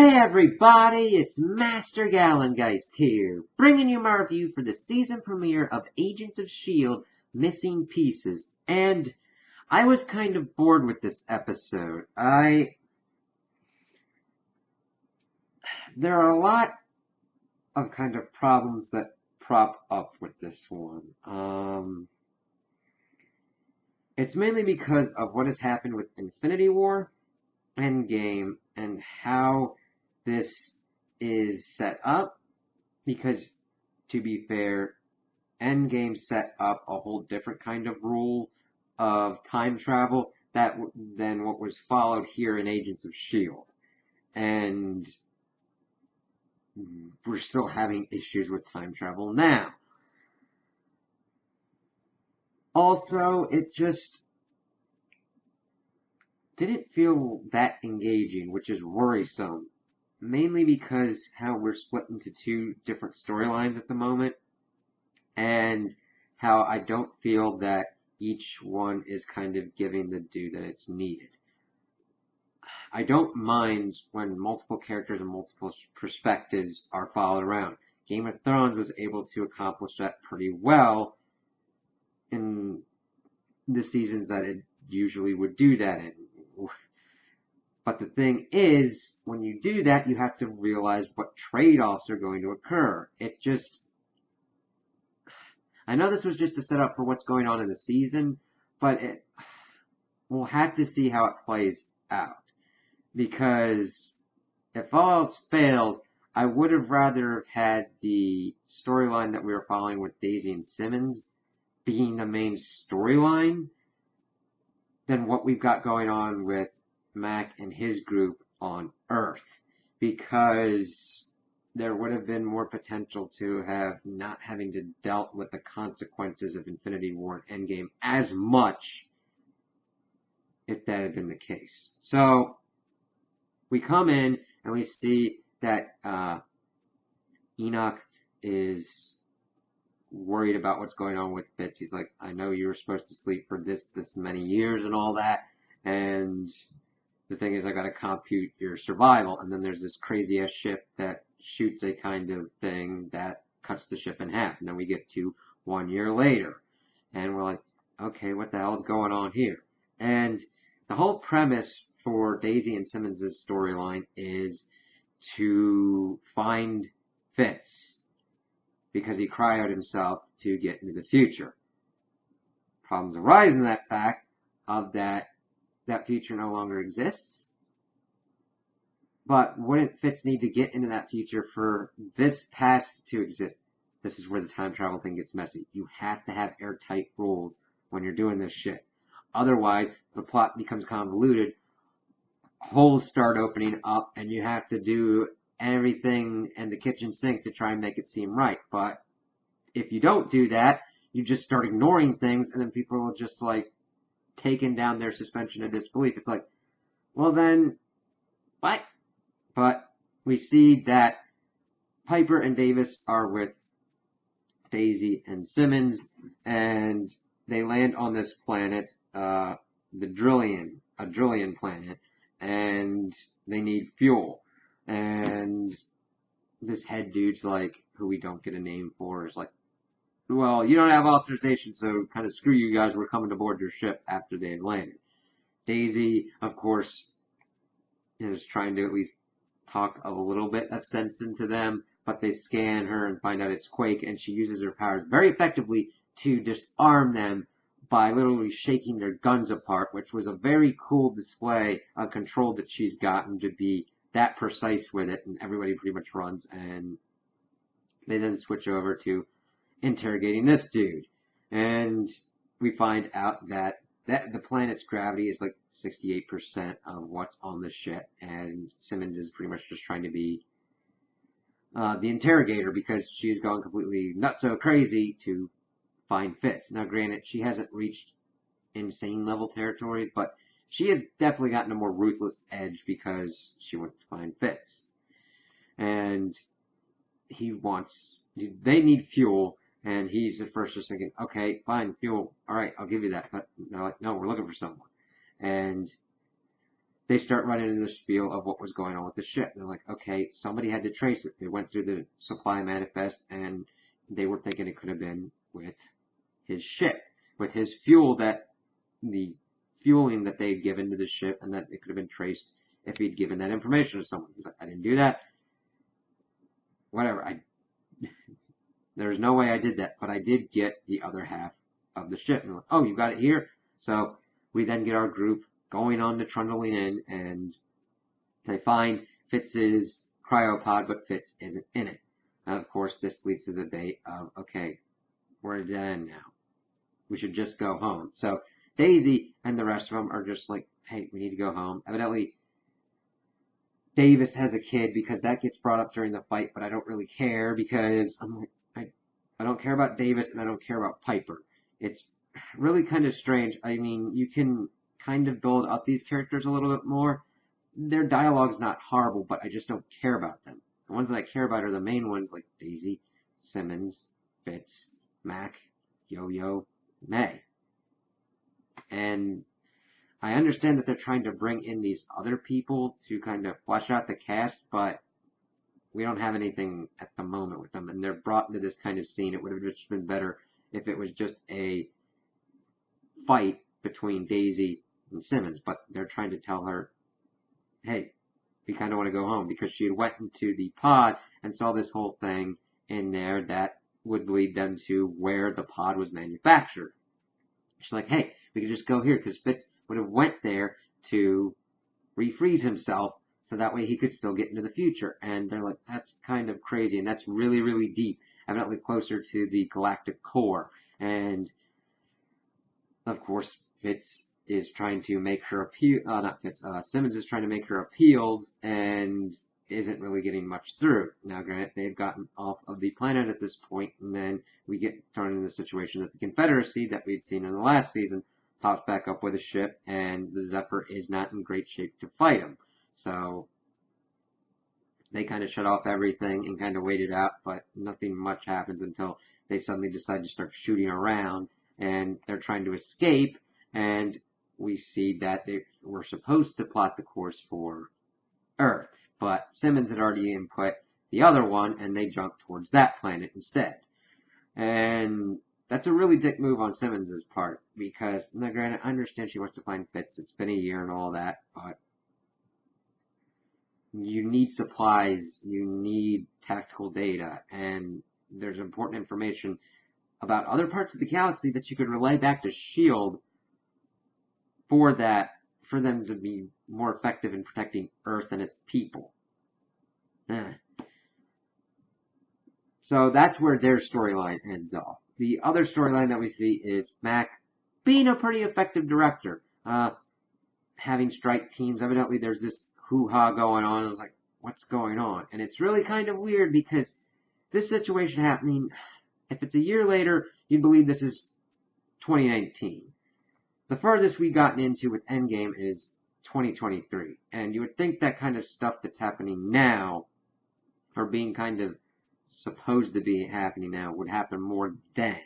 Hey everybody, it's Master Gallengeist here, bringing you my review for the season premiere of Agents of S.H.I.E.L.D. Missing Pieces. And I was kind of bored with this episode. There are a lot of kind of problems that prop up with this one. It's mainly because of what has happened with Infinity War, Endgame, and how this is set up, because, to be fair, Endgame set up a whole different kind of rule of time travel than what was followed here in Agents of S.H.I.E.L.D. And we're still having issues with time travel now. Also, it just didn't feel that engaging, which is worrisome. Mainly because how we're split into two different storylines at the moment, and how I don't feel that each one is kind of giving the due that it's needed. I don't mind when multiple characters and multiple perspectives are followed around. Game of Thrones was able to accomplish that pretty well in the seasons that it usually would do that in. But the thing is, when you do that, you have to realize what trade-offs are going to occur. I know this was just a setup for what's going on in the season, but we'll have to see how it plays out. Because if all else fails, I would have rather had the storyline that we were following with Daisy and Simmons being the main storyline than what we've got going on with Mack and his group on Earth. Because there would have been more potential to have not having to dealt with the consequences of Infinity War and Endgame as much if that had been the case. So we come in and we see that Enoch is worried about what's going on with Fitz. He's like, I know you were supposed to sleep for this many years and all that, and the thing is, I gotta compute your survival. And then there's this crazy ass ship that shoots a kind of thing that cuts the ship in half. And then we get to 1 year later. And we're like, okay, what the hell is going on here? And the whole premise for Daisy and Simmons' storyline is to find Fitz, because he cryoed himself to get into the future. Problems arise in that fact of that future no longer exists. But wouldn't Fitz need to get into that future for this past to exist? This is where the time travel thing gets messy. You have to have airtight rules when you're doing this shit. Otherwise, the plot becomes convoluted, holes start opening up, and you have to do everything in the kitchen sink to try and make it seem right. But if you don't do that, you just start ignoring things, and then people will just taken down their suspension of disbelief. It's like, well then, what? But we see that Piper and Davis are with Daisy and Simmons, and they land on this planet, a Drillian planet, and they need fuel. And this head dude's who we don't get a name for, is like, well, you don't have authorization, so kind of screw you guys, we're coming aboard your ship after they had landed. Daisy, of course, is trying to at least talk a little bit of sense into them, but they scan her and find out it's Quake, and she uses her powers very effectively to disarm them by literally shaking their guns apart, which was a very cool display of control that she's gotten to be that precise with it, and everybody pretty much runs, and they then switch over to interrogating this dude. And we find out that the planet's gravity is 68% of what's on the ship, and Simmons is pretty much just trying to be the interrogator because she's gone completely nutso crazy to find Fitz. Now, granted, she hasn't reached insane level territories, but she has definitely gotten a more ruthless edge because she wants to find Fitz. And they need fuel. And he's at first just thinking, okay, fine, fuel, all right, I'll give you that. But they're like, no, we're looking for someone. And they start running into the spiel of what was going on with the ship. They're like, okay, somebody had to trace it. They went through the supply manifest, and they were thinking it could have been with his ship, with his fuel, that the fueling that they'd given to the ship, and that it could have been traced if he'd given that information to someone. He's like, I didn't do that. Whatever. There's no way I did that, but I did get the other half of the ship. And like, oh, you got it here? So we then get our group going on to trundling in, and they find Fitz's cryopod, but Fitz isn't in it. And of course, this leads to the debate of, okay, we're at a dead end now. We should just go home. So Daisy and the rest of them are just like, hey, we need to go home. Evidently, Davis has a kid because that gets brought up during the fight, but I don't really care because I'm like, I don't care about Davis and I don't care about Piper. It's really kind of strange. I mean, you can kind of build up these characters a little bit more. Their dialogue's not horrible, but I just don't care about them. The ones that I care about are the main ones like Daisy, Simmons, Fitz, Mack, Yoyo, May. And I understand that they're trying to bring in these other people to kind of flesh out the cast, but we don't have anything at the moment with them. And they're brought into this kind of scene. It would have just been better if it was just a fight between Daisy and Simmons, but they're trying to tell her, hey, we kind of want to go home, because she had went into the pod and saw this whole thing in there that would lead them to where the pod was manufactured. She's like, hey, we could just go here, because Fitz would have went there to refreeze himself so that way he could still get into the future. And they're like, that's kind of crazy, and that's really, really deep, evidently closer to the galactic core. And of course, Fitz is trying to make her appeal, not Fitz, Simmons is trying to make her appeals and isn't really getting much through. Now, granted, they've gotten off of the planet at this point, and then we get thrown into the situation that the Confederacy that we'd seen in the last season pops back up with a ship, and the Zephyr is not in great shape to fight him. So they kind of shut off everything and kind of wait it out, but nothing much happens until they suddenly decide to start shooting around, and they're trying to escape, and we see that they were supposed to plot the course for Earth, but Simmons had already input the other one, and they jumped towards that planet instead. And that's a really dick move on Simmons' part, because, now granted, I understand she wants to find Fitz. It's been a year and all that, but you need supplies, you need tactical data, and there's important information about other parts of the galaxy that you could relay back to S.H.I.E.L.D. for them to be more effective in protecting Earth and its people. So that's where their storyline ends off. The other storyline that we see is Mack being a pretty effective director. Having strike teams, evidently there's this hoo-ha going on. I was like, what's going on? And it's really kind of weird, because this situation happening, if it's a year later, you'd believe this is 2019. The furthest we've gotten into with Endgame is 2023. And you would think that kind of stuff that's happening now, or being kind of supposed to be happening now, would happen more then,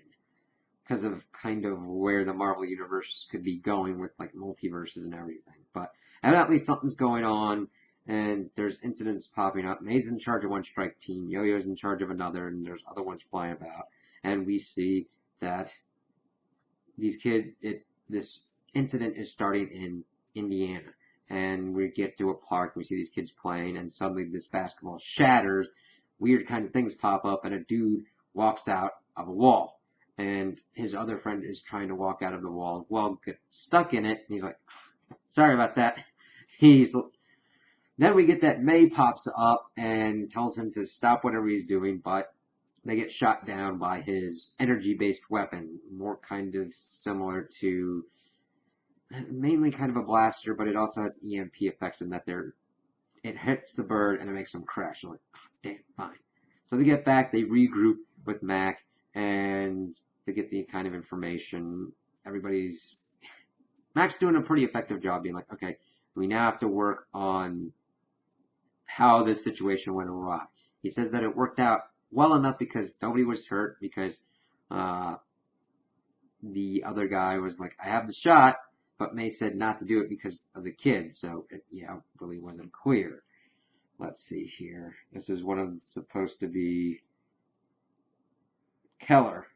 because of kind of where the Marvel Universe could be going with like multiverses and everything. But evidently something's going on, and there's incidents popping up. May's in charge of one strike team, Yo-Yo's in charge of another, and there's other ones flying about. And we see that these kids, this incident is starting in Indiana. And we get to a park, we see these kids playing, and suddenly this basketball shatters. Weird kind of things pop up, and a dude walks out of a wall. And his other friend is trying to walk out of the wall as well, get stuck in it, and he's like, sorry about that. Then we get that May pops up and tells him to stop whatever he's doing, but they get shot down by his energy-based weapon, more kind of similar to, mainly kind of a blaster, but it also has EMP effects in that it hits the bird and it makes them crash. I'm like, oh, damn, fine. So they get back, they regroup with Mack, and they get the kind of information. Mack's doing a pretty effective job being like, okay, we now have to work on how this situation went awry. He says that it worked out well enough because nobody was hurt, because the other guy was like, I have the shot, but May said not to do it because of the kids, so it, yeah, really wasn't clear. Let's see here. This is one of supposed to be Keller.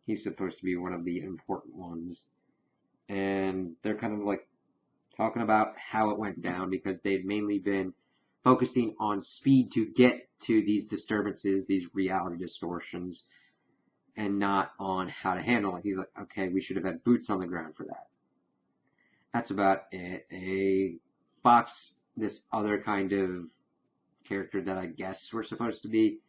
He's supposed to be one of the important ones. And they're kind of like talking about how it went down because they've mainly been focusing on speed to get to these disturbances, these reality distortions, and not on how to handle it. He's like, okay, we should have had boots on the ground for that. That's about it. A Fox, this other kind of character that I guess we're supposed to be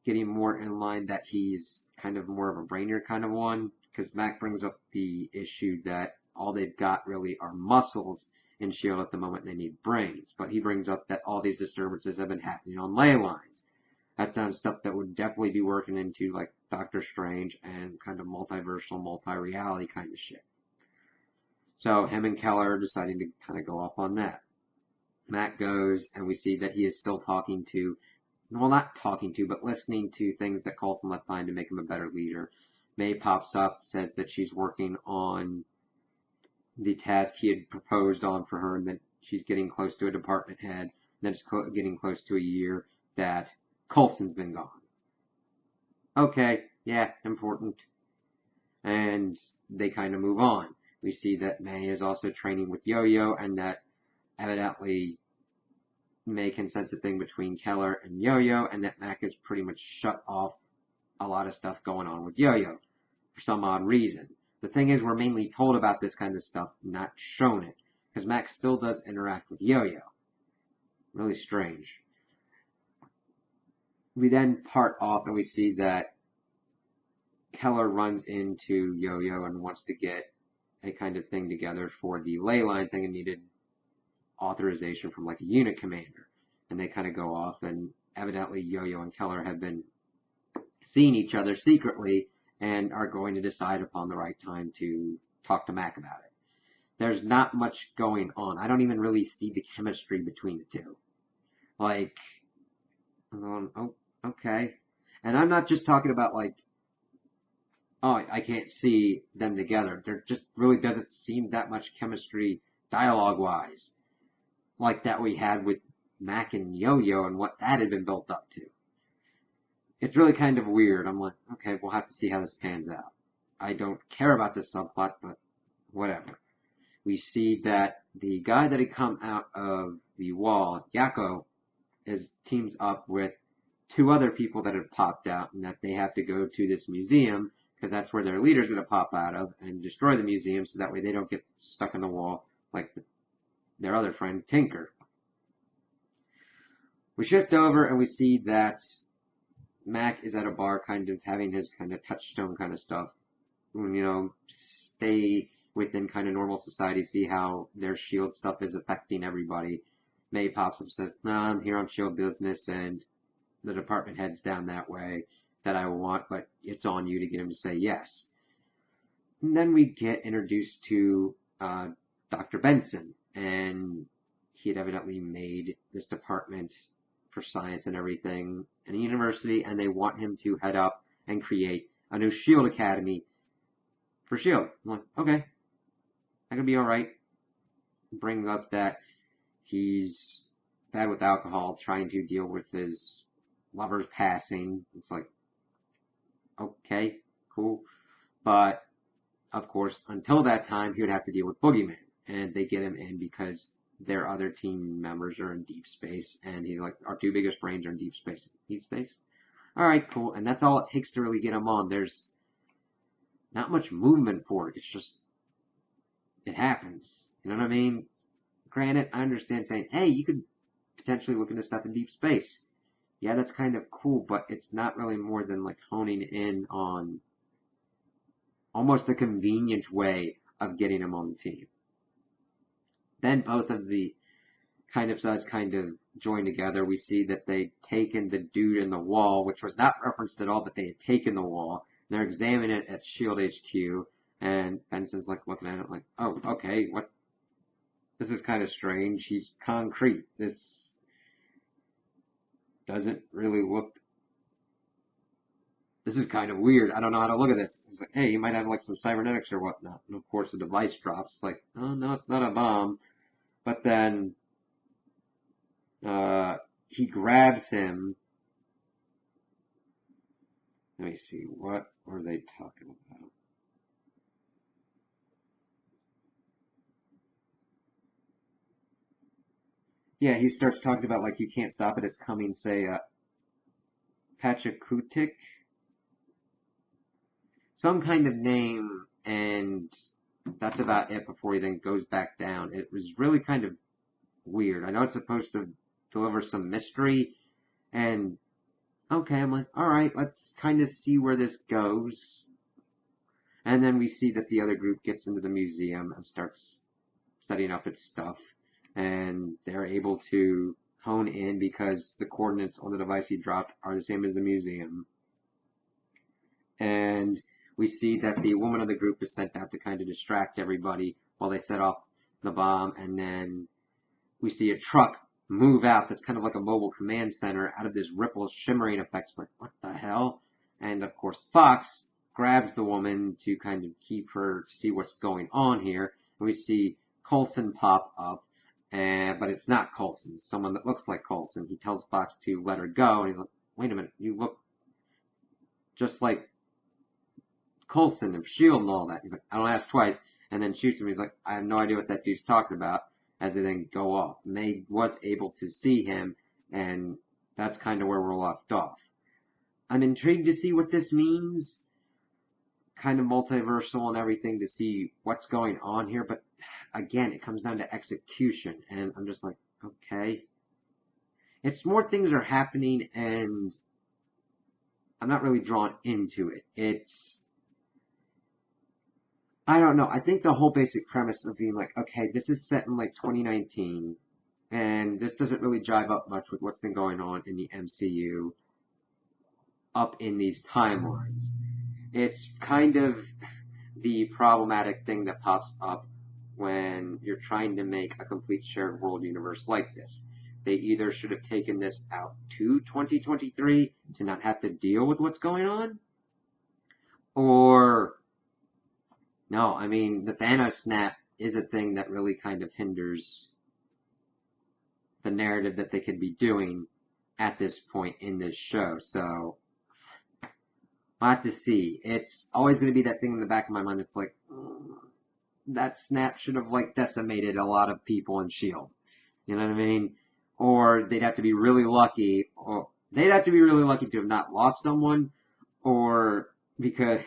getting more in line, that he's kind of more of a brainier kind of one, because Mac brings up the issue that all they've got really are muscles in S.H.I.E.L.D. at the moment. They need brains. But he brings up that all these disturbances have been happening on ley lines. That sounds stuff that would definitely be working into like Doctor Strange and kind of multiversal, multi-reality kind of shit. So him and Keller are deciding to kind of go off on that. Matt goes, and we see that he is still talking to, well, not talking to, but listening to things that Coulson left behind to make him a better leader. May pops up, says that she's working on the task he had proposed on for her, and that she's getting close to a department head, and then it's getting close to a year that Coulson's been gone. Okay, yeah, important. And they kind of move on. We see that May is also training with Yo-Yo, and that evidently May can sense a thing between Keller and Yo-Yo, and that Mac is pretty much shut off a lot of stuff going on with Yo-Yo for some odd reason. The thing is, we're mainly told about this kind of stuff, not shown it, because Mac still does interact with Yo-Yo. Really strange. We then part off and we see that Keller runs into Yo-Yo and wants to get a kind of thing together for the ley line thing, and needed authorization from like a unit commander. And they kind of go off, and evidently Yo-Yo and Keller have been seeing each other secretly and are going to decide upon the right time to talk to Mac about it. There's not much going on. I don't even really see the chemistry between the two. Like, I'm going, oh, okay. And I'm not just talking about like, oh, I can't see them together. There just really doesn't seem that much chemistry dialogue-wise like that we had with Mack and Yoyo and what that had been built up to. It's really kind of weird. I'm like, okay, we'll have to see how this pans out. I don't care about this subplot, but whatever. We see that the guy that had come out of the wall, Yakko, teams up with two other people that had popped out, and that they have to go to this museum because that's where their leader's going to pop out of and destroy the museum, so that way they don't get stuck in the wall like their other friend, Tinker. We shift over and we see that Mac is at a bar kind of having his kind of touchstone kind of stuff. You know, stay within kind of normal society, see how their S.H.I.E.L.D. stuff is affecting everybody. May pops up and says, nah, I'm here on S.H.I.E.L.D. business, and the department heads down that way that I want, but it's on you to get him to say yes. And then we get introduced to Dr. Benson, and he had evidently made this department for science and everything in a university, and they want him to head up and create a new S.H.I.E.L.D. Academy for S.H.I.E.L.D. I'm like, okay, that could be alright. Bring up that he's bad with alcohol, trying to deal with his lover's passing. It's like, okay, cool. But, of course, until that time, he would have to deal with Boogeyman. And they get him in because their other team members are in deep space. And he's like, our two biggest brains are in deep space. Deep space? Alright, cool. And that's all it takes to really get him on. There's not much movement for it. It's just, it happens. You know what I mean? Granted, I understand saying, hey, you could potentially look into stuff in deep space. Yeah, that's kind of cool, but it's not really more than like honing in on almost a convenient way of getting him on the team. Then both of the kind of sides kind of join together. We see that they'd taken the dude in the wall, which was not referenced at all, but they had taken the wall. They're examining it at S.H.I.E.L.D. HQ, and Benson's like looking at it like, oh, okay, what? This is kind of strange. He's concrete. This doesn't really look this is kind of weird. I don't know how to look at this. He's like, hey, you might have like some cybernetics or whatnot. And of course the device drops. Like, oh no, it's not a bomb. But then he grabs him. Let me see, what were they talking about? Yeah, he starts talking about like you can't stop it, it's coming, say Pachakutik, some kind of name, and that's about it before he then goes back down. It was really kind of weird. I know it's supposed to deliver some mystery, and okay, I'm like, alright, let's kind of see where this goes. And then we see that the other group gets into the museum and starts setting up its stuff. And they're able to hone in because the coordinates on the device he dropped are the same as the museum. And we see that the woman of the group is sent out to kind of distract everybody while they set off the bomb. And then we see a truck move out that's kind of like a mobile command center out of this ripple shimmering effect. Like, what the hell? And of course, Fox grabs the woman to kind of keep her to see what's going on here. And we see Coulson pop up, but it's not Coulson, someone that looks like Coulson. He tells Fox to let her go, and he's like, wait a minute, you look just like Coulson of S.H.I.E.L.D. and all that. He's like, I don't ask twice, and then shoots him. He's like, I have no idea what that dude's talking about, as they then go off. Meg was able to see him, and that's kind of where we're left off. I'm intrigued to see what this means, kind of multiversal and everything, to see what's going on here, but again, it comes down to execution, and I'm just like, okay. It's more things are happening, and I'm not really drawn into it. I don't know. I think the whole basic premise of being like, okay, this is set in like 2019, and this doesn't really jive up much with what's been going on in the MCU up in these timelines. It's kind of the problematic thing that pops up when you're trying to make a complete shared world universe like this. They either should have taken this out to 2023 to not have to deal with what's going on, or no, I mean, the Thanos snap is a thing that really kind of hinders the narrative that they could be doing at this point in this show. So, I'll have to see. It's always going to be that thing in the back of my mind that's like, that snap should have, like, decimated a lot of people in S.H.I.E.L.D. You know what I mean? Or they'd have to be really lucky, or they'd have to be really lucky to have not lost someone, or because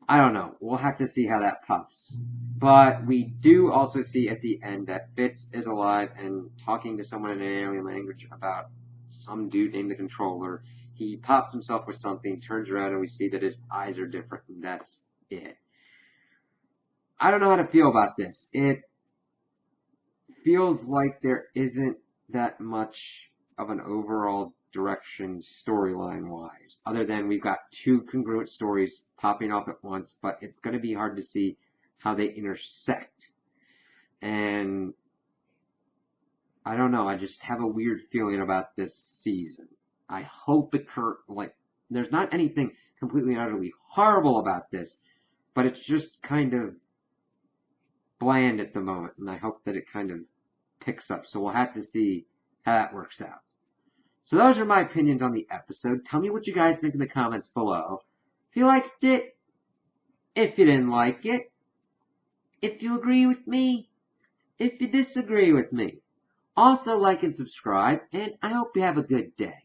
I don't know. We'll have to see how that pops. But we do also see at the end that Fitz is alive and talking to someone in an alien language about some dude named the Controller. He pops himself with something, turns around, and we see that his eyes are different, and that's it. I don't know how to feel about this. It feels like there isn't that much of an overall direction storyline wise, other than we've got two congruent stories popping off at once, but it's going to be hard to see how they intersect. And I don't know, I just have a weird feeling about this season. I hope it there's not anything completely and utterly horrible about this, but it's just kind of bland at the moment, and I hope that it kind of picks up. So we'll have to see how that works out. So those are my opinions on the episode. Tell me what you guys think in the comments below. If you liked it, if you didn't like it, if you agree with me, if you disagree with me. Also like and subscribe, and I hope you have a good day.